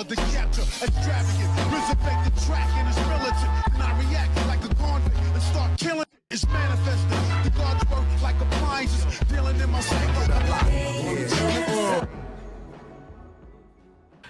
hard to capture. Extravagant, resurrect the track and it's militant. And I react like a convict and start killing. It's manifesting. The gods work like appliances, dealing in my psyche.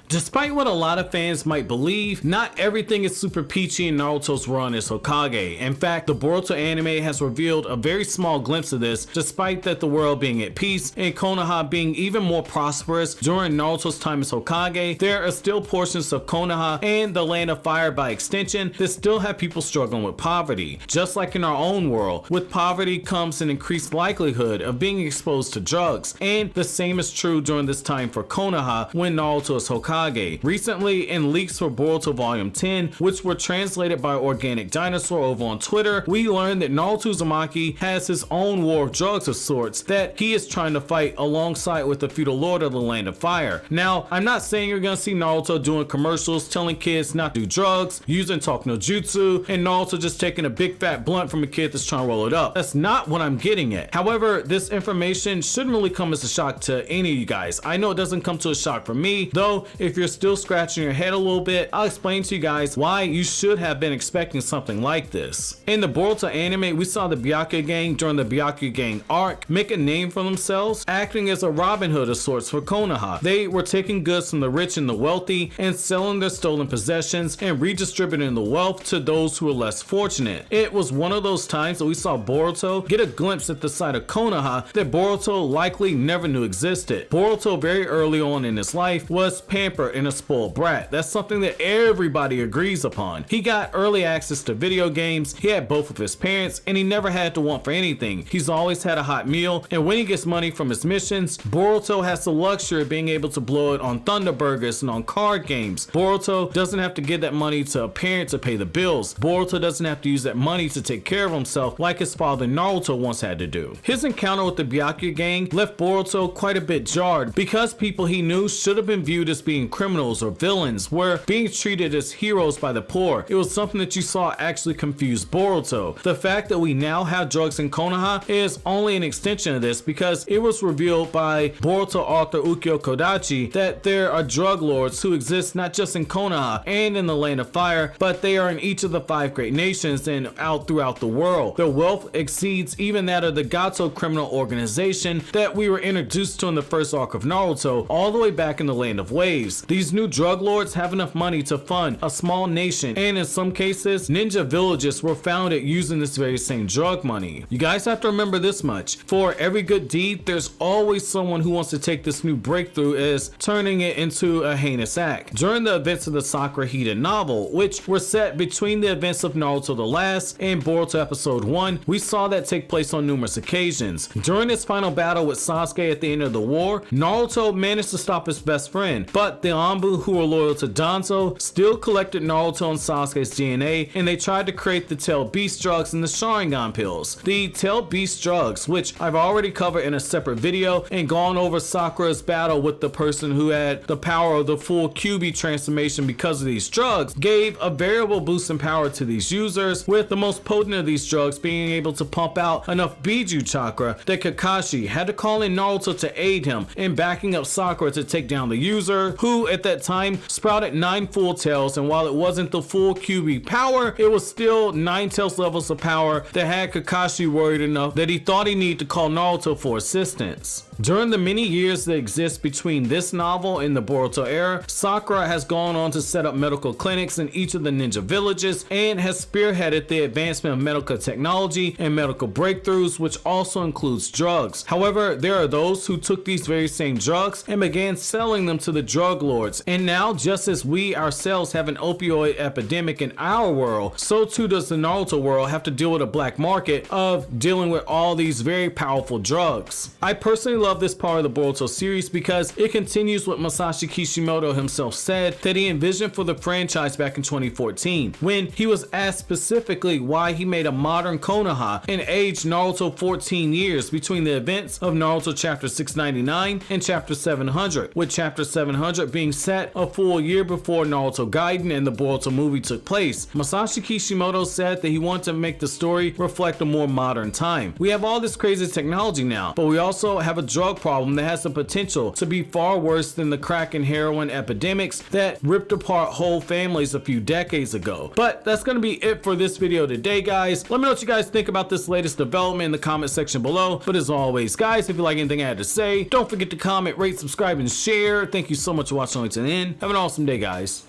Despite what a lot of fans might believe, not everything is super peachy in Naruto's run as Hokage. In fact, the Boruto anime has revealed a very small glimpse of this, despite that the world being at peace and Konoha being even more prosperous during Naruto's time as Hokage. There are still portions of Konoha and the Land of Fire by extension that still have people struggling with poverty. Just like in our own world, with poverty comes an increased likelihood of being exposed to drugs, and the same is true during this time for Konoha when Naruto is Hokage. Recently, in leaks for Boruto Volume 10, which were translated by Organic Dinosaur over on Twitter, we learned that Naruto Uzumaki has his own war of drugs of sorts that he is trying to fight alongside with the feudal lord of the Land of Fire. Now, I'm not saying you're gonna see Naruto doing commercials telling kids not to do drugs, using Talk no Jutsu, and Naruto just taking a big fat blunt from a kid that's trying to roll it up. That's not what I'm getting at. However, this information shouldn't really come as a shock to any of you guys. I know it doesn't come to a shock for me, though if you're still scratching your head a little bit, I'll explain to you guys why you should have been expecting something like this. In the Boruto anime, we saw the Byakuya gang during the Byakuya gang arc make a name for themselves, acting as a Robin Hood of sorts for Konoha. They were taking goods from the rich and the wealthy and selling their stolen possessions and redistributing the wealth to those who were less fortunate. It was one of those times that we saw Boruto get a glimpse at the side of Konoha that Boruto likely never knew existed. Boruto very early on in his life was pampered and a spoiled brat. That's something that everybody agrees upon. He got early access to video games, he had both of his parents, and he never had to want for anything. He's always had a hot meal, and when he gets money from his missions, Boruto has the luxury of being able to blow it on Thunder Burgers and on card games. Boruto doesn't have to give that money to a parent to pay the bills. Boruto doesn't have to use that money to take care of himself like his father Naruto once had to do. His encounter with the Byakuya gang left Boruto quite a bit jarred because people he knew should have been viewed as being criminals or villains were being treated as heroes by the poor. It was something that you saw actually confuse Boruto. The fact that we now have drugs in Konoha is only an extension of this because it was revealed by Boruto author Ukyo Kodachi that there are drug lords who exist not just in Konoha and in the Land of Fire, but they are in each of the 5 great nations and out throughout the world. Their wealth exceeds even that of the Gato criminal organization that we were introduced to in the first arc of Naruto all the way back in the Land of Waves. These new drug lords have enough money to fund a small nation, and in some cases, ninja villages were founded using this very same drug money. You guys have to remember this much. For every good deed, there's always someone who wants to take this new breakthrough as turning it into a heinous act. During the events of the Sakura Hida novel, which were set between the events of Naruto the Last and Boruto Episode 1, we saw that take place on numerous occasions. During his final battle with Sasuke at the end of the war, Naruto managed to stop his best friend, but the Anbu who were loyal to Danzo still collected Naruto and Sasuke's DNA, and they tried to create the Tail Beast drugs and the Sharingan pills. The Tail Beast drugs, which I've already covered in a separate video and gone over Sakura's battle with the person who had the power of the full Kyuubi transformation because of these drugs, gave a variable boost in power to these users, with the most potent of these drugs being able to pump out enough Biju chakra that Kakashi had to call in Naruto to aid him in backing up Sakura to take down the user, who at that time sprouted 9 full tails, and while it wasn't the full Kyuubi power, it was still 9 tails levels of power that had Kakashi worried enough that he thought he needed to call Naruto for assistance. During the many years that exist between this novel and the Boruto era, Sakura has gone on to set up medical clinics in each of the ninja villages and has spearheaded the advancement of medical technology and medical breakthroughs, which also includes drugs. However, there are those who took these very same drugs and began selling them to the drug lords, and now just as we ourselves have an opioid epidemic in our world, so too does the Naruto world have to deal with a black market of dealing with all these very powerful drugs. I personally love this part of the Boruto series because it continues what Masashi Kishimoto himself said that he envisioned for the franchise back in 2014, when he was asked specifically why he made a modern Konoha and aged Naruto 14 years between the events of Naruto chapter 699 and chapter 700, with chapter 700 being set a full year before Naruto Gaiden and the Boruto movie took place. Masashi Kishimoto said that he wanted to make the story reflect a more modern time. We have all this crazy technology now, but we also have a drug problem that has the potential to be far worse than the crack and heroin epidemics that ripped apart whole families a few decades ago. But that's going to be it for this video today, guys. Let me know what you guys think about this latest development in the comment section below. But as always, guys, if you like anything I had to say, don't forget to comment, rate, subscribe, and share. Thank you so much for watching until the end. Have an awesome day, guys.